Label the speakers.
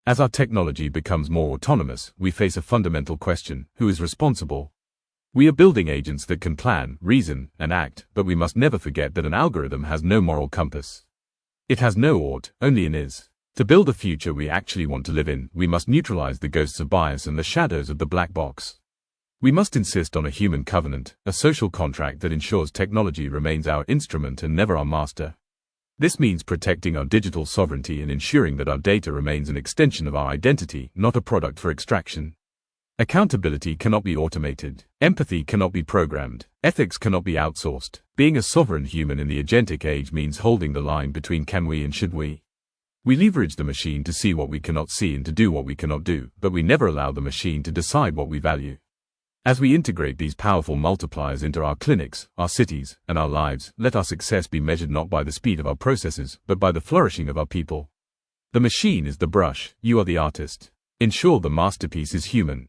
Speaker 1: As our technology becomes more autonomous, we face a fundamental question: who is responsible? We are building agents that can plan, reason, and act, but we must never forget that an algorithm has no moral compass. It has no ought, only an is. To build a future we actually want to live in, we must neutralize the ghosts of bias and the shadows of the black box. We must insist on a human covenant, a social contract that ensures technology remains our instrument and never our master. This means protecting our digital sovereignty and ensuring that our data remains an extension of our identity, not a product for extraction. Accountability cannot be automated. Empathy cannot be programmed. Ethics cannot be outsourced. Being a sovereign human in the agentic age means holding the line between can we and should we. We leverage the machine to see what we cannot see and to do what we cannot do, but we never allow the machine to decide what we value. As we integrate these powerful multipliers into our clinics, our cities, and our lives, let our success be measured not by the speed of our processes, but by the flourishing of our people. The machine is the brush, you are the artist. Ensure the masterpiece is human.